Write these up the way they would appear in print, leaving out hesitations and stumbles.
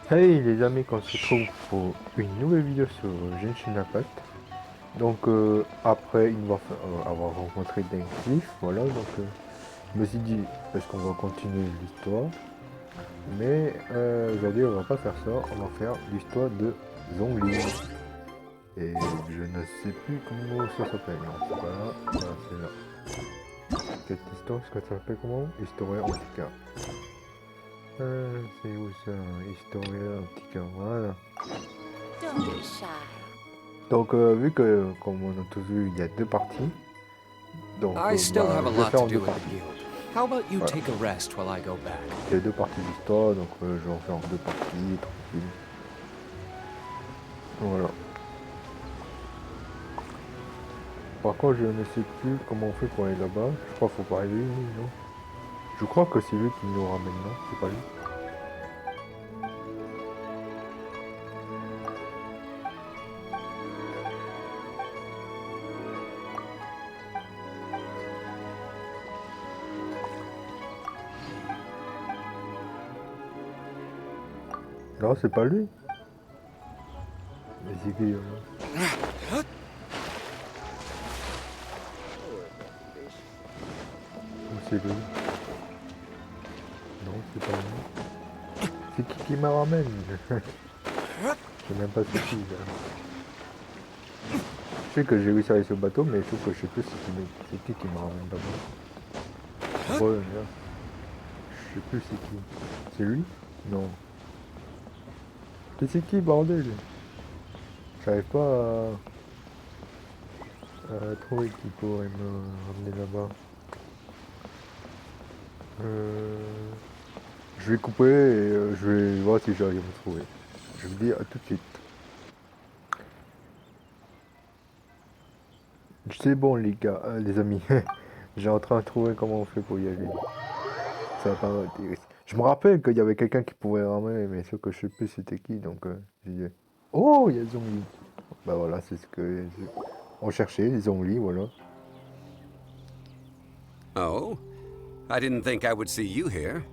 Hey les amis, on se retrouve pour une nouvelle vidéo sur Genshin Impact. Donc après avoir rencontré Cliff, voilà, donc je me suis dit, est-ce qu'on va continuer l'histoire? Mais aujourd'hui on va pas faire ça, on va faire l'histoire de Zhongli. Et je ne sais plus comment ça s'appelle, non c'est pas là, voilà, c'est là. Cette histoire, est-ce que ça s'appelle comment? Histoire antica. C'est où ça? Histoire antica, voilà. Don't be shy. Donc vu que, comme on a tous vu, il y a deux parties, donc I still have a je vais lot faire to en deux do at the parties. guild. How about you Voilà. take a rest while I go back? Il y a deux parties d'histoire, donc je vais en faire en deux parties, tranquille. Voilà. Par contre, je ne sais plus comment on fait pour aller là-bas. Je crois qu'il faut pas aller lui, non? Je crois que c'est lui qui nous ramène, non? C'est pas lui? Non, c'est pas lui. Mais c'est qui, ou c'est lui? Non, c'est pas lui. C'est qui me ramène? Je sais même pas c'est qui. Là. Je sais que j'ai réussi à aller sur le bateau, mais je trouve que je sais plus c'est qui me ramène là-bas. Ouais, là. Je sais plus c'est qui. C'est lui? Non. C'est qui, bordel? J'arrive pas à trouver qui pourrait me ramener là-bas. Je vais couper et je vais voir si j'arrive à me trouver. Je vous dis à tout de suite. C'est bon les gars, les amis. J'ai en train de trouver comment on fait pour y aller. Ça va pas m'intéresser. Je me rappelle qu'il y avait quelqu'un qui pouvait ramener, mais sauf que je sais plus c'était qui, donc j'ai dit, oh, il y a Zhongli. Bah voilà, c'est ce que on cherchait, les Zhongli, voilà. Oh? I didn't think I would see you here.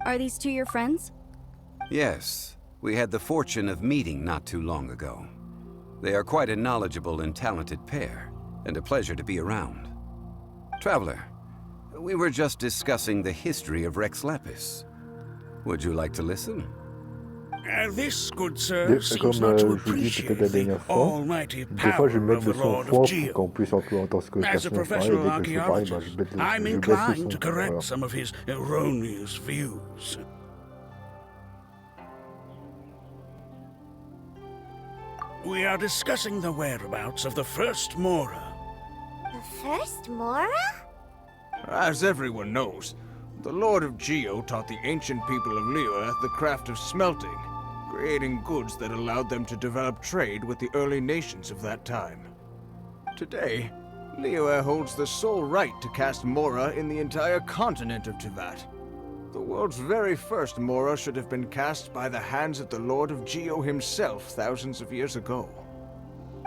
Are these two your friends? Yes, we had the fortune of meeting not too long ago. They are quite a knowledgeable and talented pair, and a pleasure to be around. Traveler, we were just discussing the history of Rex Lapis. Would you like to listen? This, good sir, seems Comme not to je vous dis peut-être la appreciate the dernière fois, almighty des fois je vais power mettre of le the son Lord fort of pour qu'on Geo. puisse entendre ce que le As a personnage parle, et professional dès que je parle, bah, archaeologist, I'm je baisse le inclined son. to correct Voilà. some of his erroneous views. We are discussing the whereabouts of the first Mora. The first Mora? As everyone knows, the Lord of Geo taught the ancient people of Liyue the craft of smelting, creating goods that allowed them to develop trade with the early nations of that time. Today, Liyue holds the sole right to cast Mora in the entire continent of Teyvat. The world's very first Mora should have been cast by the hands of the Lord of Geo himself thousands of years ago.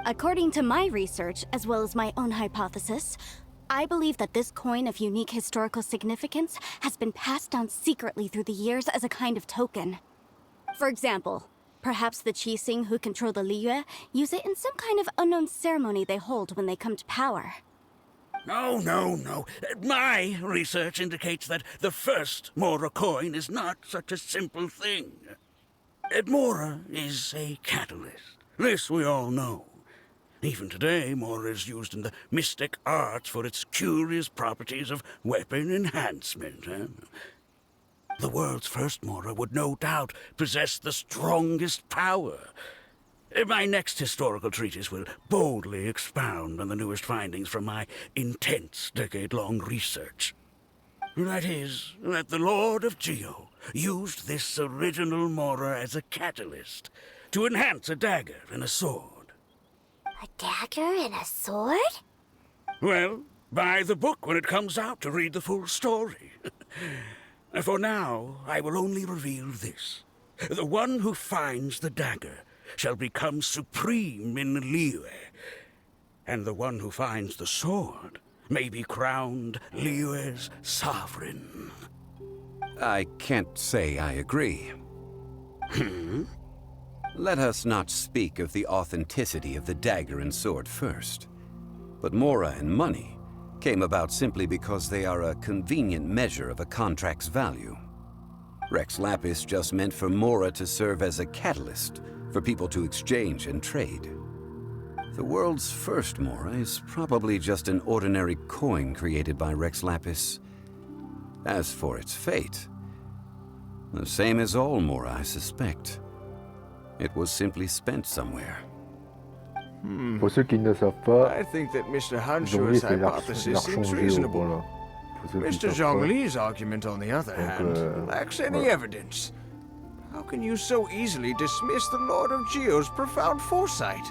According to my research, as well as my own hypothesis, I believe that this coin of unique historical significance has been passed down secretly through the years as a kind of token. For example, perhaps the Qixing who control the Liyue use it in some kind of unknown ceremony they hold when they come to power. No. My research indicates that the first Mora coin is not such a simple thing. Mora is a catalyst. This we all know. Even today, Mora is used in the mystic arts for its curious properties of weapon enhancement. The world's first Mora would no doubt possess the strongest power. My next historical treatise will boldly expound on the newest findings from my intense decade-long research. That is, that the Lord of Geo used this original Mora as a catalyst to enhance a dagger and a sword. A dagger and a sword? Well, buy the book when it comes out to read the full story. For now, I will only reveal this. The one who finds the dagger shall become supreme in Liyue, and the one who finds the sword may be crowned Liyue's sovereign. I can't say I agree. Let us not speak of the authenticity of the dagger and sword first. But Mora and money came about simply because they are a convenient measure of a contract's value. Rex Lapis just meant for Mora to serve as a catalyst for people to exchange and trade. The world's first Mora is probably just an ordinary coin created by Rex Lapis. As for its fate, the same as all Mora, I suspect. It was simply spent somewhere. Pour ceux qui ne savent pas, I think that Mr. Zhongli Hanshua's c'est hypothesis seems l'archangéo, reasonable. voilà. Pour ceux qui Mr. savent pas. Zhongli's argument, on the other hand, lacks any evidence. How can you so easily dismiss the Lord of Geo's profound foresight?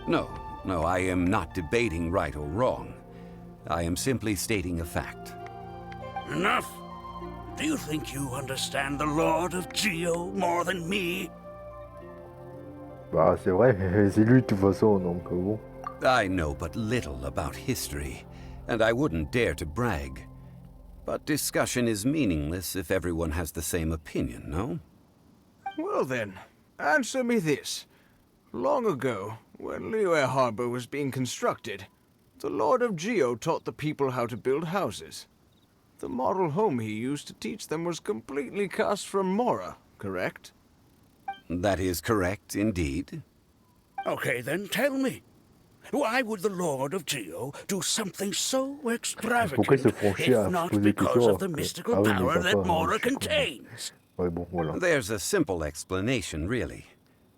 No, I am not debating right or wrong. I am simply stating a fact. Enough! Do you think you understand the Lord of Geo more than me? Bah c'est vrai, c'est lui de toute façon, donc bon. I know but little about history, and I wouldn't dare to brag. But discussion is meaningless if everyone has the same opinion, no? Well then, answer me this. Long ago, when Liyue Harbor was being constructed, the Lord of Geo taught the people how to build houses. The model home he used to teach them was completely cast from Mora, correct? That is correct, indeed. Okay, then tell me. Why would the Lord of Geo do something so extravagant, Pourquoi ils se font chier à if se not poser des because questions of the alors que- mystical Ah oui, mais power papa, that hein, Mora je suis con. contains? Ouais bon, voilà. There's a simple explanation, really.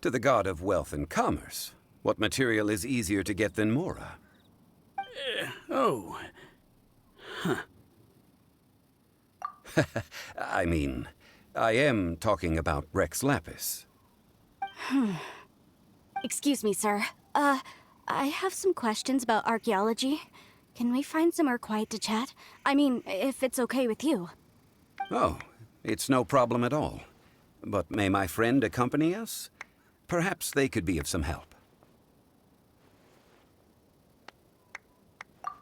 To the god of wealth and commerce, what material is easier to get than Mora? Oh, I mean, I am talking about Rex Lapis. Excuse me, sir. I have some questions about archaeology. Can we find somewhere quiet to chat? I mean, if it's okay with you. Oh, it's no problem at all. But may my friend accompany us? Perhaps they could be of some help.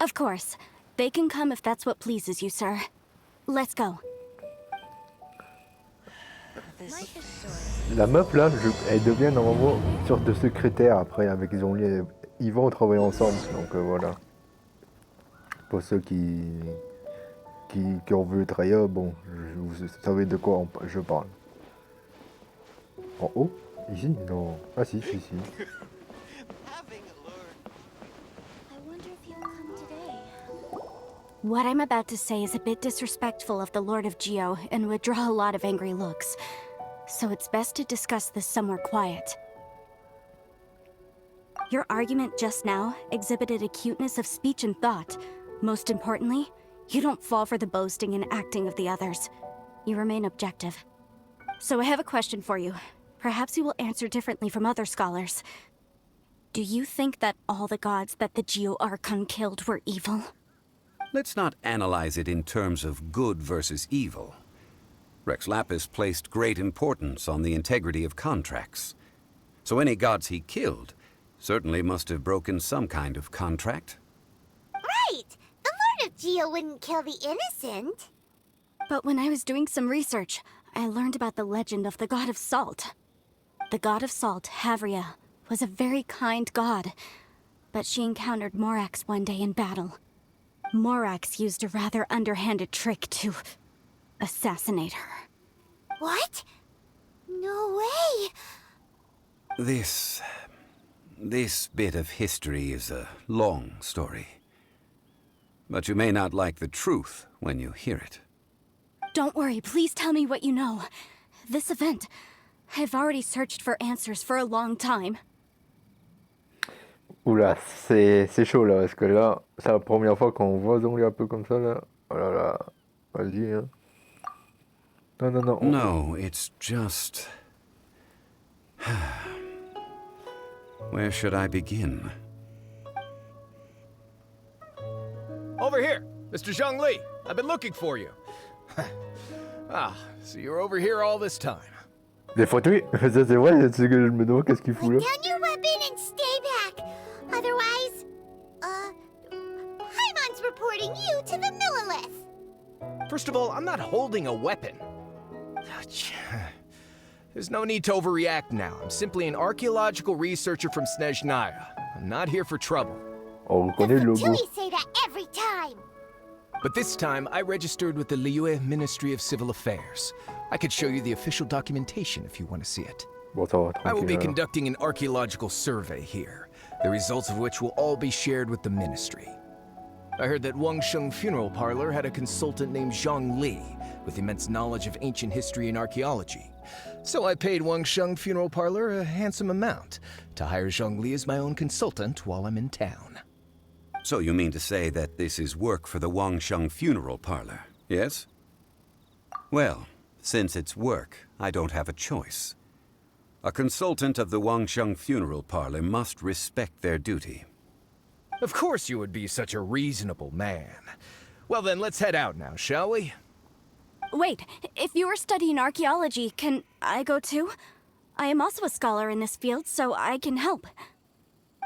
Of course. They can come if that's what pleases you, sir. Let's go. La meuf là, elle devient normalement une sorte de secrétaire après avec Zhongli. Ils vont travailler ensemble, donc voilà. Pour ceux qui ont vu le trailer, bon, vous savez de quoi je parle. En haut? Ici? Non. Ah si, ici. What I'm about to say is a bit disrespectful of the Lord of Geo and would draw a lot of angry looks. So it's best to discuss this somewhere quiet. Your argument just now exhibited acuteness of speech and thought. Most importantly, you don't fall for the boasting and acting of the others. You remain objective. So I have a question for you. Perhaps you will answer differently from other scholars. Do you think that all the gods that the Geo Archon killed were evil? Let's not analyze it in terms of good versus evil. Rex Lapis placed great importance on the integrity of contracts. So any gods he killed certainly must have broken some kind of contract. Right! The Lord of Geo wouldn't kill the innocent. But when I was doing some research, I learned about the legend of the god of salt. The god of salt, Havria, was a very kind god, but she encountered Morax one day in battle. Morax used a rather underhanded trick to assassinate her. What? No way! This bit of history is a long story. But you may not like the truth when you hear it. Don't worry, please tell me what you know. This event, I've already searched for answers for a long time. Oula, c'est chaud là, parce que là, c'est la première fois qu'on voit Zhongli un peu comme ça là. Oh là là, vas-y hein. Non. No, it's just... Where should I begin? Over here, Mr. Zhongli. I've been looking for you. So you're over here all this time. Des photos, oui, ça c'est vrai, c'est que je me demande qu'est-ce qu'il fout là. Down your weapon and stay back. Otherwise, Paimon's reporting you to the Millilith. First of all, I'm not holding a weapon. There's no need to overreact now. I'm simply an archaeological researcher from Snezhnaya. I'm not here for trouble. On The reconnaît le logo. Fatui say that every time. But this time, I registered with the Liyue Ministry of Civil Affairs. I could show you the official documentation if you want to see it. Bon, ça va, I will be tranquille. conducting an archaeological survey here, the results of which will all be shared with the ministry. I heard that Wangsheng Funeral Parlor had a consultant named Zhongli with immense knowledge of ancient history and archaeology. So I paid Wangsheng Funeral Parlor a handsome amount to hire Zhongli as my own consultant while I'm in town. So you mean to say that this is work for the Wangsheng Funeral Parlor, yes? Well, since it's work, I don't have a choice. A consultant of the Wangsheng Funeral Parlor must respect their duty. Of course you would be such a reasonable man. Well then, let's head out now, shall we? Wait, if you are studying archaeology, can I go too? I am also a scholar in this field, so I can help.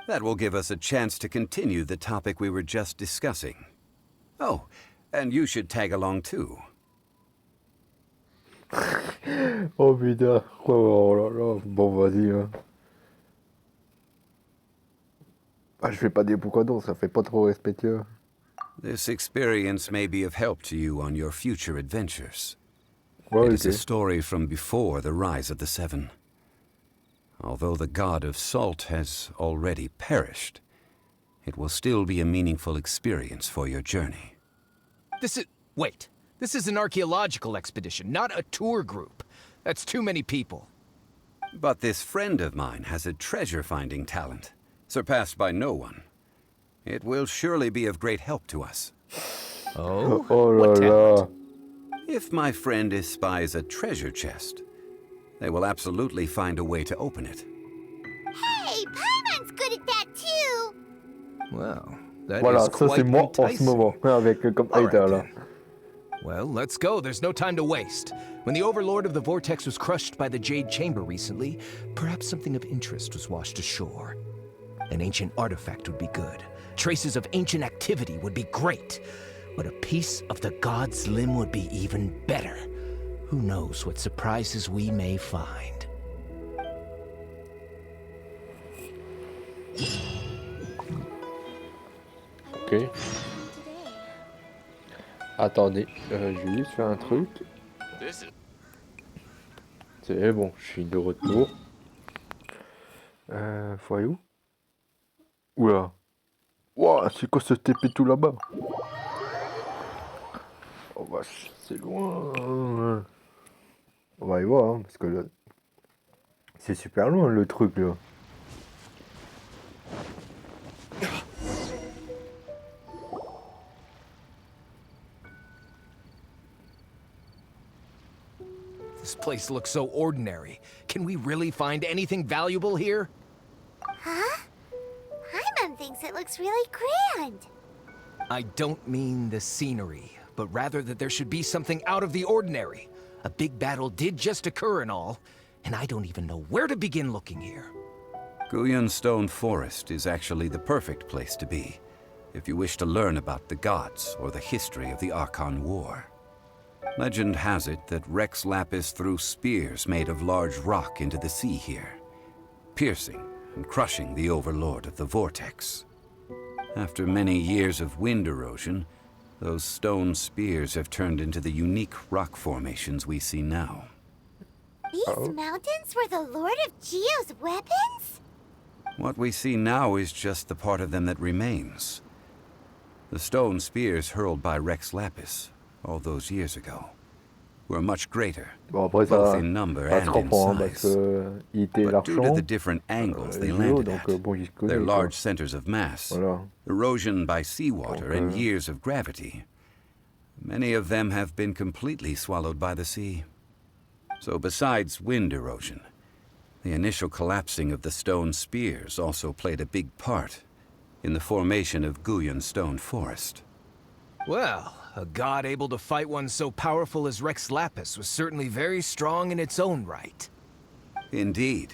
That will give us a chance to continue the topic we were just discussing. Oh, and you should tag along too. Oh putain, oh là là, bon vas-y. Hein. Ah, je fais pas des pourquoi donc, ça fait pas trop respectueux. This experience may be of help to you on your future adventures. Ouais, It is a ok. story from before the rise of the Seven. Although the god of salt has already perished, it will still be a meaningful experience for your journey. Wait. This is an archaeological expedition, not a tour group. That's too many people. But this friend of mine has a treasure-finding talent, surpassed by no one. It will surely be of great help to us. Oh? Oh là What là. talent? If my friend espies a treasure chest, they will absolutely find a way to open it. Hey, Paimon's good at that too. Well, that Voilà, is ça quite c'est moi en ce enticing. moment, avec comme All right, hater là. then. Well, let's go. There's no time to waste. When the Overlord of the Vortex was crushed by the Jade Chamber recently, perhaps something of interest was washed ashore. An ancient artifact would be good. Traces of ancient activity would be great. But a piece of the god's limb would be even better. Who knows what surprises we may find. Ok. Attendez, je vais juste faire un truc. C'est bon, je suis de retour. Faut aller où? Oula. Ouah, c'est quoi ce TP tout là-bas? Oh vache, c'est loin. On va y voir, hein, parce que là... C'est super loin le truc là. This place looks so ordinary. Can we really find anything valuable here? Huh? Paimon thinks it looks really grand. I don't mean the scenery, but rather that there should be something out of the ordinary. A big battle did just occur and all, and I don't even know where to begin looking here. Guyan Stone Forest is actually the perfect place to be, if you wish to learn about the gods or the history of the Archon War. Legend has it that Rex Lapis threw spears made of large rock into the sea here, piercing and crushing the Overlord of the Vortex. After many years of wind erosion, those stone spears have turned into the unique rock formations we see now. These mountains were the Lord of Geo's weapons? What we see now is just the part of them that remains. The stone spears hurled by Rex Lapis all those years ago were much greater, Bon après both ça, in number ça se and in comprend hein, parce size. que il était But due to l'argent, the different angles they Géo, landed donc at, bon, il se connaît, their quoi. large centers of mass, Voilà. erosion by seawater, Donc, and years of gravity, many of them have been completely swallowed by the sea. So besides wind erosion, the initial collapsing of the stone spears also played a big part in the formation of Guyan Stone Forest. Well, a god able to fight one so powerful as Rex Lapis was certainly very strong in its own right. Indeed.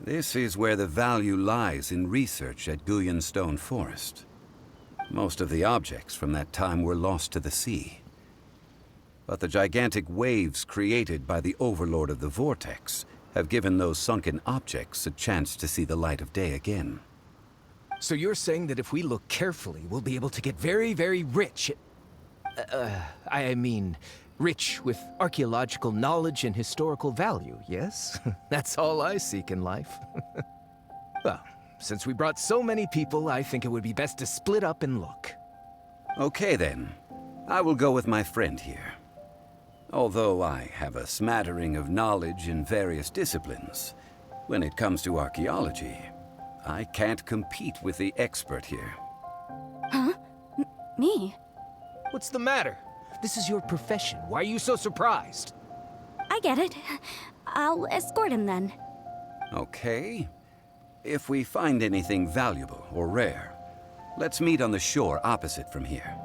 This is where the value lies in research at Guyan Stone Forest. Most of the objects from that time were lost to the sea. but the gigantic waves created by the Overlord of the Vortex have given those sunken objects a chance to see the light of day again. So you're saying that if we look carefully, we'll be able to get very, very rich. I mean, rich with archaeological knowledge and historical value, yes? That's all I seek in life. Well, since we brought so many people, I think it would be best to split up and look. Okay then. I will go with my friend here. Although I have a smattering of knowledge in various disciplines, when it comes to archaeology, I can't compete with the expert here. Huh? Me? What's the matter? This is your profession. Why are you so surprised? I get it. I'll escort him then. Okay. If we find anything valuable or rare, let's meet on the shore opposite from here.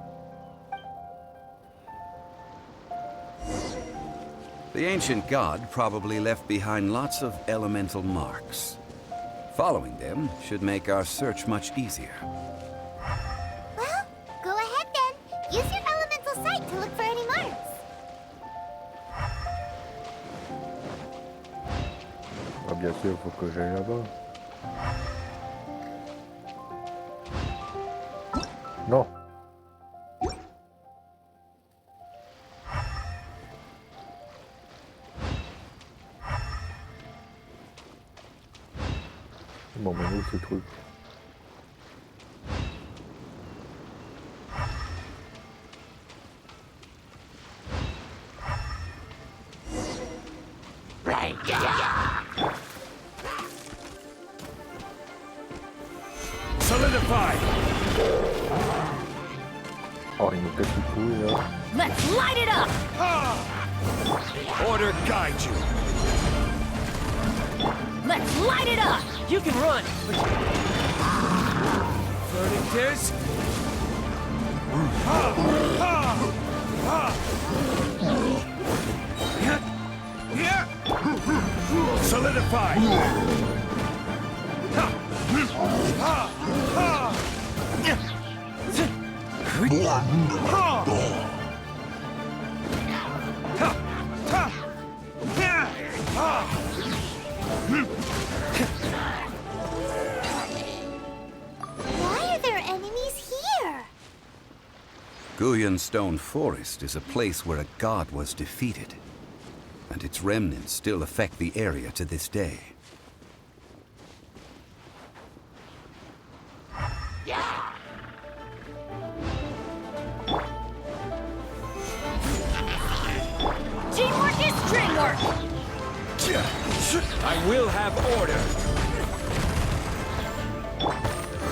The ancient god probably left behind lots of elemental marks. Following them should make our search much easier. Well, go ahead then. Use your elemental sight to look for any marks. Ah, bien sûr, faut que j'aille là-bas. Non. Bon, mais où ce truc? Solidify! Oh, il me casse les couilles là. Let's light it up! Order guide you. Let's light it up! You can run, but... Floating disc? Solidify! Why are there enemies here? Guyan Stone Forest is a place where a god was defeated, and its remnants still affect the area to this day. Teamwork is dreamwork! I will have order.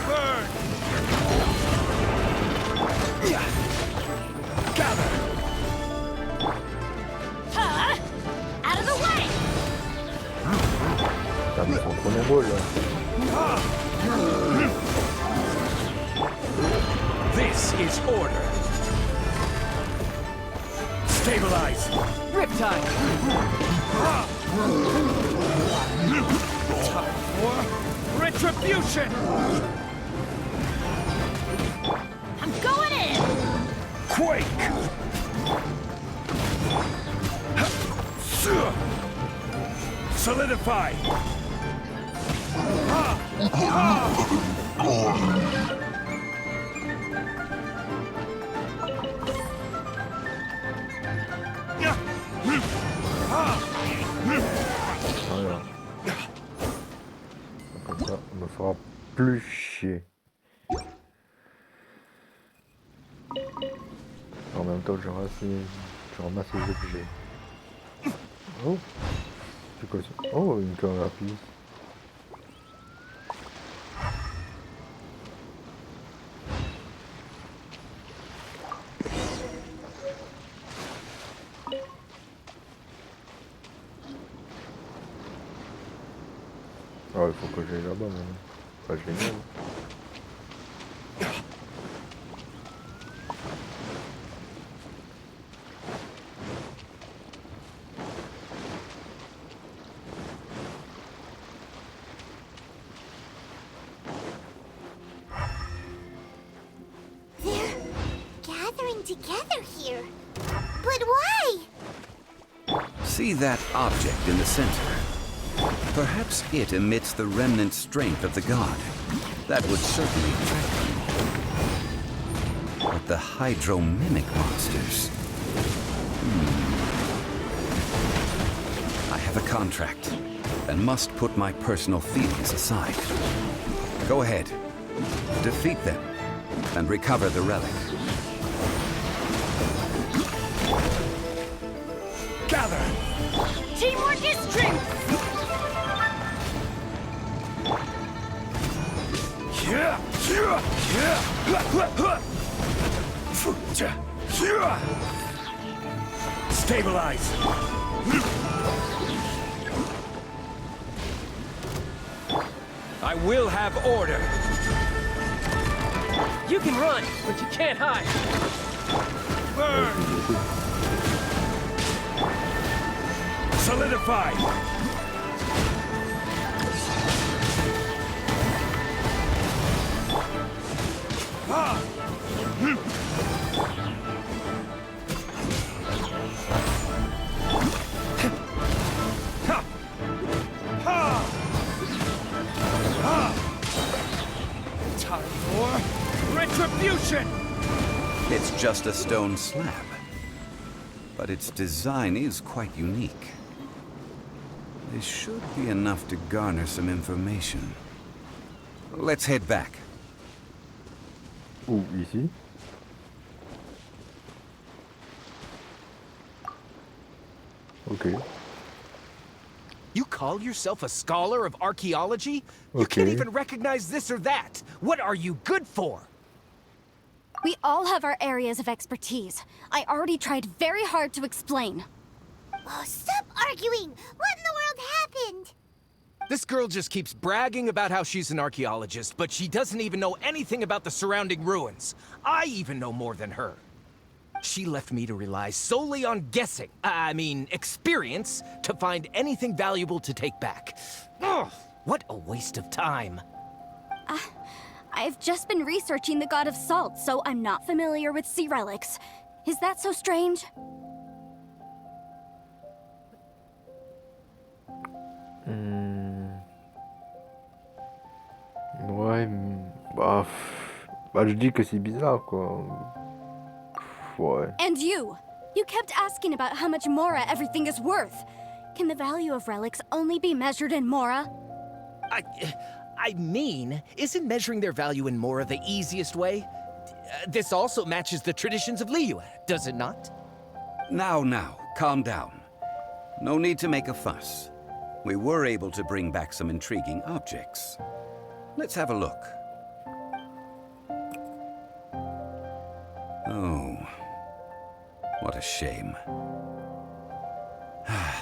Burn! Gather! Huh? Out of the way! Putain, mais ils sont trop nombreux là. This is order. Stabilize. Riptide! Time for retribution. I'm going in! Quake. Solidify. Voilà. Comme ça, on me fera plus chier. En même temps, je ramasse les objets. Oh, c'est quoi ça? Oh, une canne rapide. Ah, il faut que j'aille là-bas maintenant. Pas génial. They're gathering together here. But why? See that object in the center? Perhaps it emits the remnant strength of the god. That would certainly attract them. But the hydro-mimic monsters... I have a contract, and must put my personal feelings aside. Go ahead. Defeat them, and recover the relic. Gather! Teamwork is strength! Stabilize! I will have order. You can run, but you can't hide. Burn! Solidify! Time for retribution! It's just a stone slab. But its design is quite unique. This should be enough to garner some information. Let's head back. Ou ici. Ok. You call yourself a scholar of archaeology? You can't Okay. even recognize this or that. What are you good for? We all have our areas of expertise. I already tried very hard to explain. Oh, stop arguing! What in the world happened? This girl just keeps bragging about how she's an archaeologist, but she doesn't even know anything about the surrounding ruins. I even know more than her. She left me to rely solely on guessing, experience, to find anything valuable to take back. Ugh, what a waste of time. I've just been researching the god of salt, so I'm not familiar with sea relics. Is that so strange? Ouais, je dis que c'est bizarre, quoi. Ouais. And you! You kept asking about how much Mora everything is worth. Can the value of relics only be measured in Mora? Isn't measuring their value in Mora the easiest way? This also matches the traditions of Liyue, does it not? Now, calm down. No need to make a fuss. We were able to bring back some intriguing objects. Let's have a look. Oh, what a shame.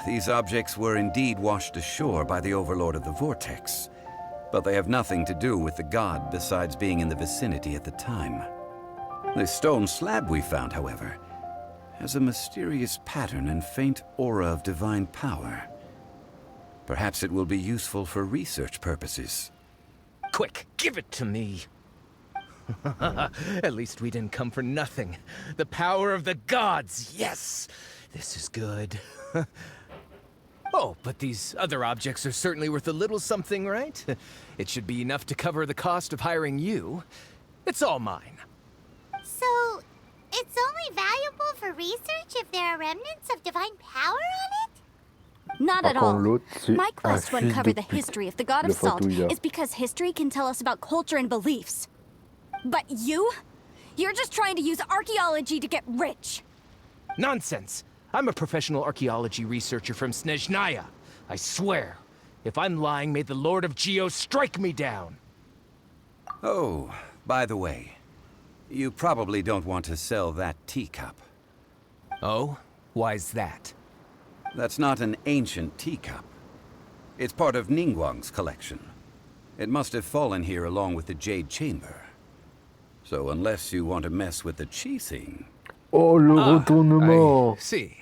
These objects were indeed washed ashore by the Overlord of the Vortex, but they have nothing to do with the god besides being in the vicinity at the time. The stone slab we found, however, has a mysterious pattern and faint aura of divine power. Perhaps it will be useful for research purposes. Quick, give it to me. At least we didn't come for nothing. The power of the gods, yes! This is good. Oh, but these other objects are certainly worth a little something, right? It should be enough to cover the cost of hiring you. It's all mine. So, it's only valuable for research if there are remnants of divine power on it? Not Par at all. contre, l'autre, c'est My un quest wouldn't fils cover de the pute. history of the god Le of salt fatouillard. is because history can tell us about culture and beliefs. But you? You're just trying to use archaeology to get rich. Nonsense! I'm a professional archaeology researcher from Snezhnaya. I swear. If I'm lying, may the Lord of Geo strike me down. Oh, by the way, you probably don't want to sell that teacup. Oh? Why's that? That's not an ancient teacup. It's part of Ningguang's collection. It must have fallen here along with the Jade Chamber. So unless you want to mess with the Qixing... Oh, le retournement! I see.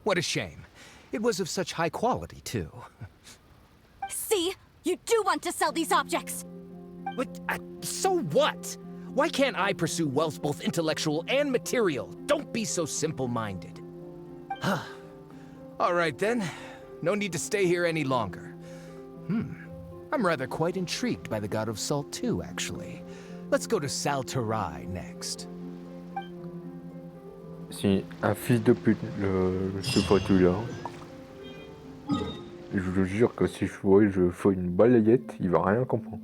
What a shame. It was of such high quality, too. See? You do want to sell these objects! But, so what? Why can't I pursue wealth both intellectual and material? Don't be so simple-minded. All right then. No need to stay here any longer. I'm rather quite intrigued by the god of salt too, actually. Let's go to Salterai next. C'est un fils de pute, ce potu-là. Je vous jure que si je fais une balayette, il va rien comprendre.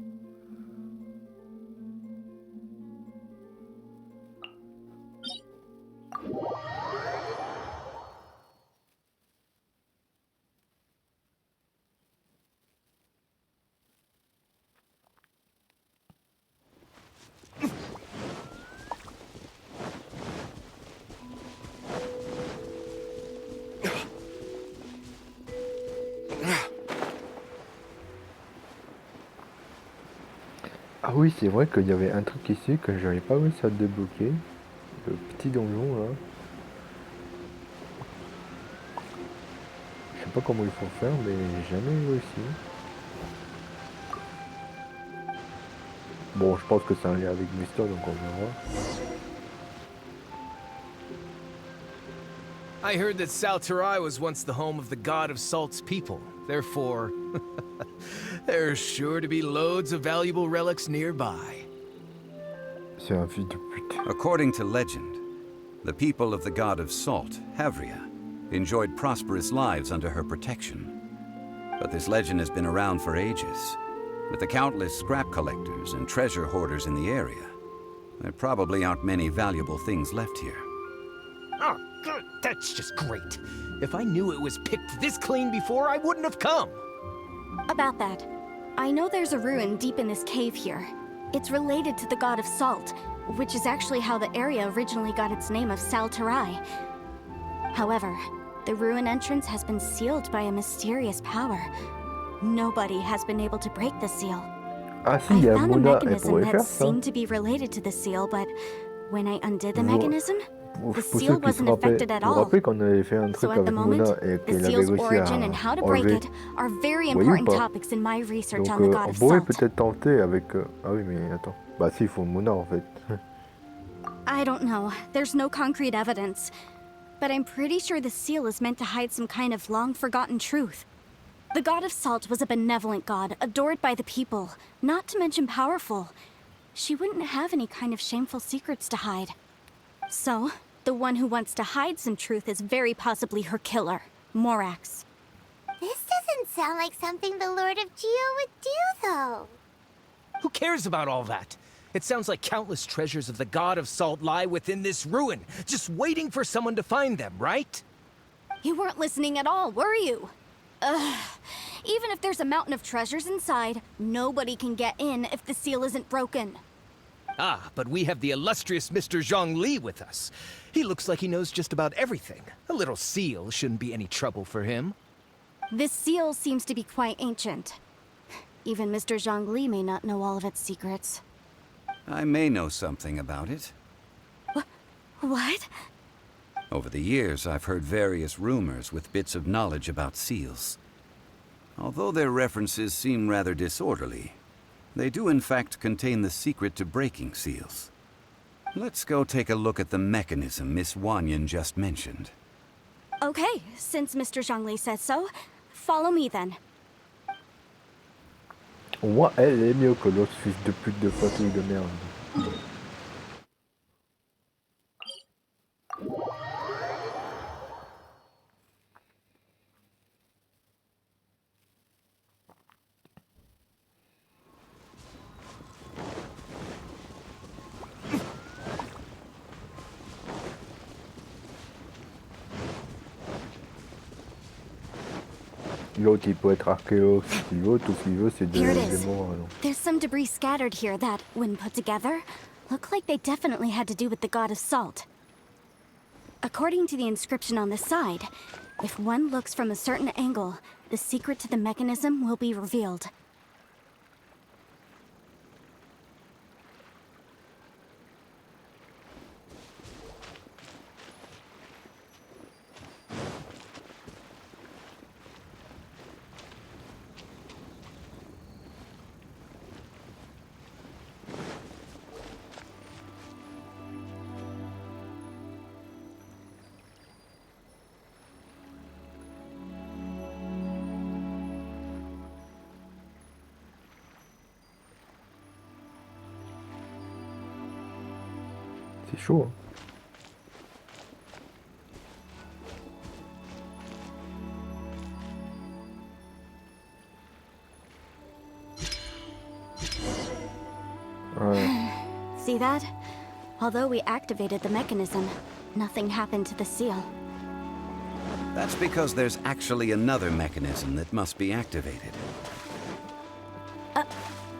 Ah oui, c'est vrai qu'il y avait un truc ici que j'avais pas réussi à débloquer. Le petit donjon là. Je sais pas comment il faut faire, mais j'ai jamais réussi. Bon, je pense que c'est un lien avec l'histoire, donc on verra. I heard that Salterai was once the home of the god of salt's people. Therefore, there's sure to be loads of valuable relics nearby. C'est un fils de pute. According to legend, the people of the god of salt, Havria, enjoyed prosperous lives under her protection. But this legend has been around for ages. With the countless scrap collectors and treasure hoarders in the area, there probably aren't many valuable things left here. Oh, good. That's just great. If I knew it was picked this clean before, I wouldn't have come. About that, I know there's a ruin deep in this cave here. It's related to the god of salt, which is actually how the area originally got its name of Salterai. However, the ruin entrance has been sealed by a mysterious power. Nobody has been able to break the seal. Ah si, I il y a found a Mona, elle mechanism pourrait that faire ça. seemed to be related to the seal, but when I undid the Vous- mechanism, Pour the ceux seal qui se wasn't rappellent, affected at vous vous all. rappelez qu'on avait fait un So truc at the avec moment, Mona et the qu'elle avait seal's réussi origin and how à to break enlever. it are very Voyez ou important pas? topics in my research Donc on the god on of pourrait salt. peut-être tenter avec... Ah oui mais attends. Bah si, il faut Mona en fait. I don't know. There's no concrete evidence. But I'm pretty sure the seal is meant to hide some kind of long-forgotten truth. The god of salt was a benevolent god, adored by the people, not to mention powerful. She wouldn't have any kind of shameful secrets to hide. So, the one who wants to hide some truth is very possibly her killer, Morax. This doesn't sound like something the Lord of Geo would do, though. Who cares about all that? It sounds like countless treasures of the god of salt lie within this ruin, just waiting for someone to find them, right? You weren't listening at all, were you? Ugh. Even if there's a mountain of treasures inside, nobody can get in if the seal isn't broken. Ah, but we have the illustrious Mr. Zhongli with us. He looks like he knows just about everything. A little seal shouldn't be any trouble for him. This seal seems to be quite ancient. Even Mr. Zhongli may not know all of its secrets. I may know something about it. What? Over the years, I've heard various rumors with bits of knowledge about seals. Although their references seem rather disorderly, they do in fact contain the secret to breaking seals. Let's go take a look at the mechanism Miss Wanyan just mentioned. Okay, since Mr. Zhongli says so, follow me then. Au moins elle est mieux que l'autre fils de pute de fatouille de merde. L'autre il peut être archéologue s'il veut, tout ce qu'il veut c'est Here it des is. morts. There's some debris scattered here that, when put together, look like they definitely had to do with the god of salt. According to the inscription on the side, if one looks from a certain angle, the secret to the mechanism will be revealed. C'est chaud. Hein. See that? Although we activated the mechanism, nothing happened to the seal. That's because there's actually another mechanism that must be activated.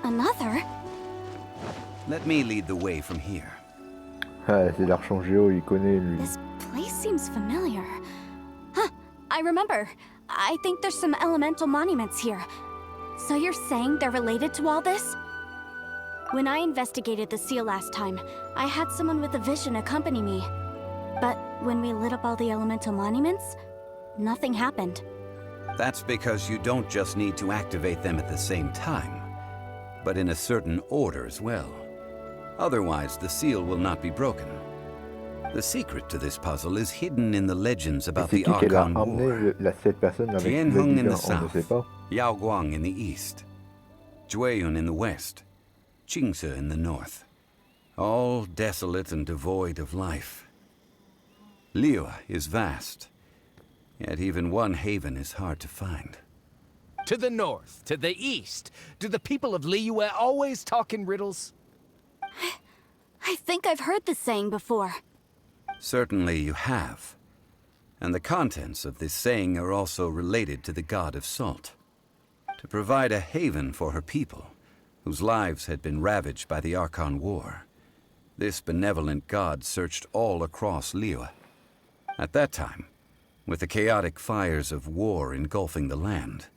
Another? Let me lead the way from here. Ah, c'est l'archangéo, il connaît lui. This place seems familiar. Huh, I remember. I think there's some elemental monuments here. So you're saying they're related to all this? When I investigated the seal last time, I had someone with a vision accompany me. But when we lit up all the elemental monuments, nothing happened. That's because you don't just need to activate them at the same time, but in a certain order as well. Otherwise, the seal will not be broken. The secret to this puzzle is hidden in the legends about the C'est qui qu'elle a Archon War. emmené la 7 personnes avec le Tianhong in divin, the on ne sait south, pas. Yaoguang in the east, Jueyun in the west, Qingce in the north. All desolate and devoid of life. Liyue is vast, yet even one haven is hard to find. To the north, to the east. Do the people of Liyue always talk in riddles? I think I've heard this saying before. Certainly you have. And the contents of this saying are also related to the god of salt. To provide a haven for her people, whose lives had been ravaged by the Archon War, this benevolent god searched all across Liyue. At that time, with the chaotic fires of war engulfing the land,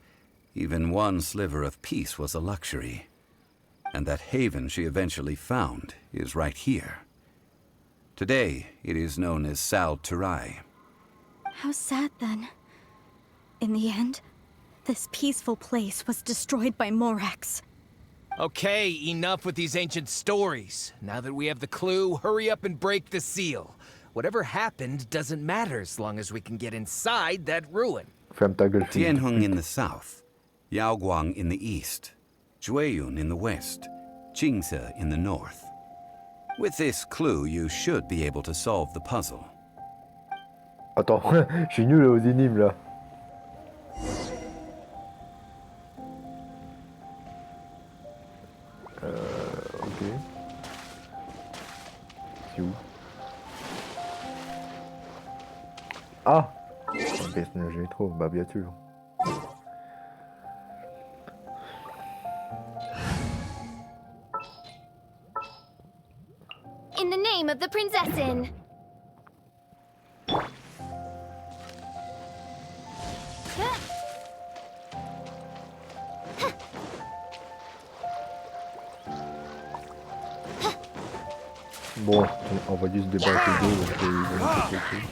even one sliver of peace was a luxury. And that haven she eventually found is right here. Today, it is known as Sal Turai. How sad then. In the end, this peaceful place was destroyed by Morax. Okay, enough with these ancient stories. Now that we have the clue, hurry up and break the seal. Whatever happened doesn't matter as long as we can get inside that ruin. Ferme ta gueule, fille. Tianhong in the south, Yaoguang in the east, Jueyun in the west, Qingce in the north. With this clue, you should be able to solve the puzzle. Attends, je suis nul aux énigmes là. Ok. C'est où? Ah! Un personnage rétro, bah bien sûr. In the name of the Prinzessin! Bon, on va juste débattre les deux, donc ils vont nous faire quelque chose.